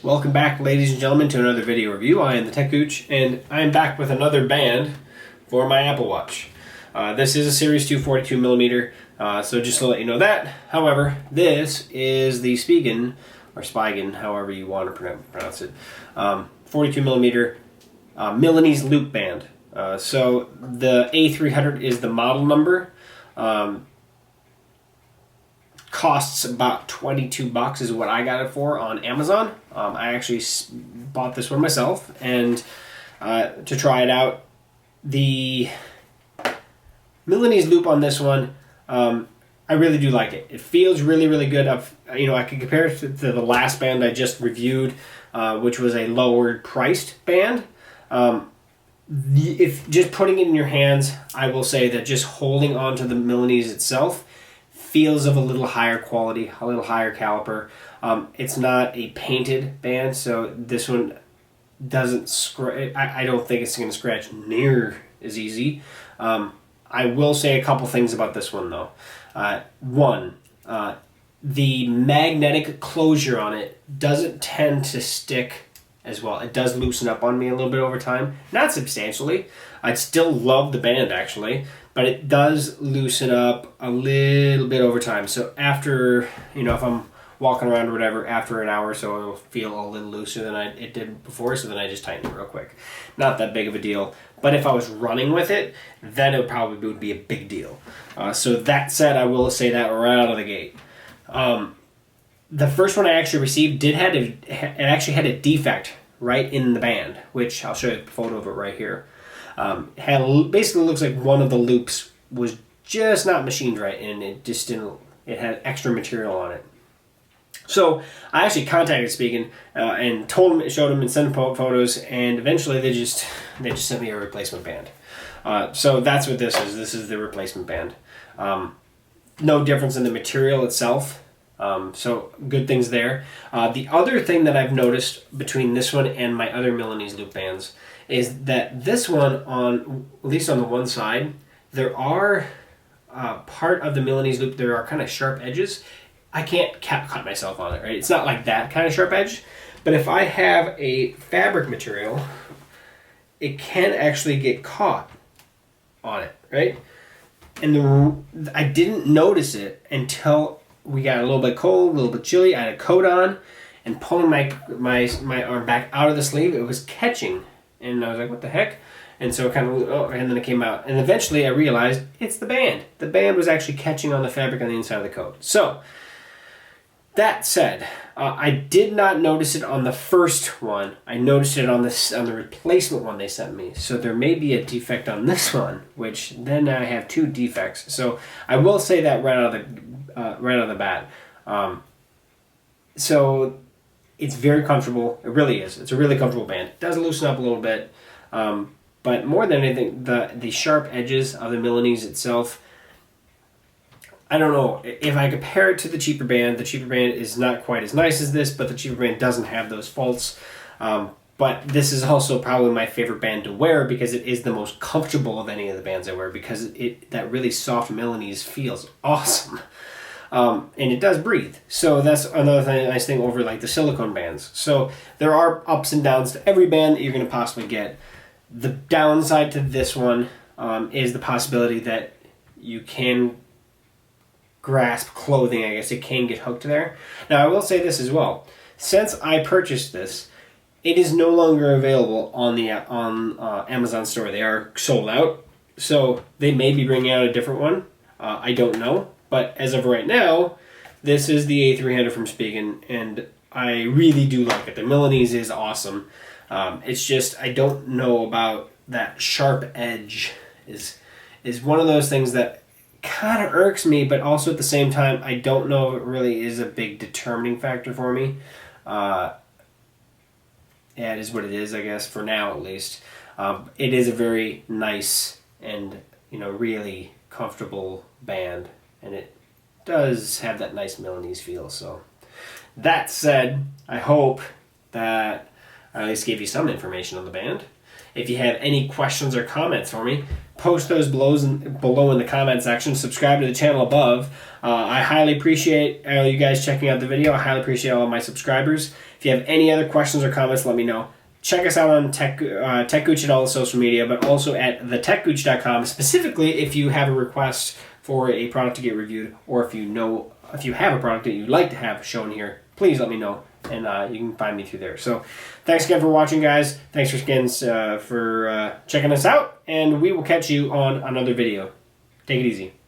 Welcome back, ladies and gentlemen, to another video review. I am the techgooch, and I am back with another band for my Apple Watch. This is a Series 2 42mm, so just to let you know that. However, this is the Spigen, or Spigen, however you want to pronounce it, 42mm Milanese Loop Band. So the A300 is the model number. Costs about $22 is what I got it for on Amazon. I actually bought this one myself, and to try it out, the Milanese Loop on this one, I really do like it. It feels really, really good. I can compare it to the last band I just reviewed, which was a lower priced band. If just putting it in your hands, I will say that just holding on to the Milanese itself feels of a little higher quality, a little higher caliper. It's not a painted band, so this one doesn't scratch. I don't think it's going to scratch near as easy. I will say a couple things about this one though. One, the magnetic closure on it doesn't tend to stick as well. It does loosen up on me a little bit over time, not substantially. I'd still love the band actually, but it does loosen up a little bit over time. So after, if I'm walking around or whatever, after an hour or so, it'll feel a little looser than it did before, so then I just tighten it real quick. Not that big of a deal, but if I was running with it, then it probably would be a big deal. So that said, I will say that right out of the gate. The first one I actually received it actually had a defect right in the band, which I'll show you a photo of it right here. Basically looks like one of the loops was just not machined right, and it had extra material on it. So I actually contacted Spigen and showed them and sent them photos, and eventually they just sent me a replacement band. So that's what this is. This is the replacement band. No difference in the material itself. So good things there. The other thing that I've noticed between this one and my other Milanese Loop bands is that this one, at least on the one side, there are part of the Milanese Loop, there are kind of sharp edges. I can't cut myself on it, right? It's not like that kind of sharp edge, but if I have a fabric material, it can actually get caught on it, right? And I didn't notice it until we got a little bit cold, a little bit chilly. I had a coat on, and pulling my arm back out of the sleeve, it was catching. And I was like, what the heck? And so it kind of, and then it came out. And eventually I realized it's the band. The band was actually catching on the fabric on the inside of the coat. So, that said, I did not notice it on the first one. I noticed it on the replacement one they sent me. So there may be a defect on this one, which then I have two defects. So I will say that right out of the bat. So it's very comfortable. It really is. It's a really comfortable band. It does loosen up a little bit, but more than anything, the sharp edges of the Milanese itself. I don't know if I compare it to the cheaper band. The cheaper band is not quite as nice as this, but the cheaper band doesn't have those faults. But this is also probably my favorite band to wear because it is the most comfortable of any of the bands I wear, because that really soft Milanese feels awesome. And it does breathe. So that's another nice thing over like the silicone bands. So there are ups and downs to every band that you're going to possibly get. The downside to this one is the possibility that you can grasp clothing. I guess it can get hooked there. Now I will say this as well. Since I purchased this, it is no longer available on the Amazon store. They are sold out. So they may be bringing out a different one. I don't know. But as of right now, this is the A300 from Spigen, and I really do like it. The Milanese is awesome. It's just I don't know about that sharp edge. Is one of those things that kind of irks me, but also at the same time, I don't know if it really is a big determining factor for me. Yeah, it is what it is, I guess, for now at least. It is a very nice and really comfortable band, and it does have that nice Milanese feel. So that said, I hope that I at least gave you some information on the band. If you have any questions or comments for me, post those below in the comment section. Subscribe to the channel above. I highly appreciate all you guys checking out the video. I highly appreciate all of my subscribers. If you have any other questions or comments, let me know. Check us out on techgooch and all the social media, but also at thetechgooch.com, specifically if you have a request for a product to get reviewed, or if you have a product that you'd like to have shown here, please let me know, and you can find me through there. So thanks again for watching, guys. Thanks for checking us out, and we will catch you on another video. Take it easy.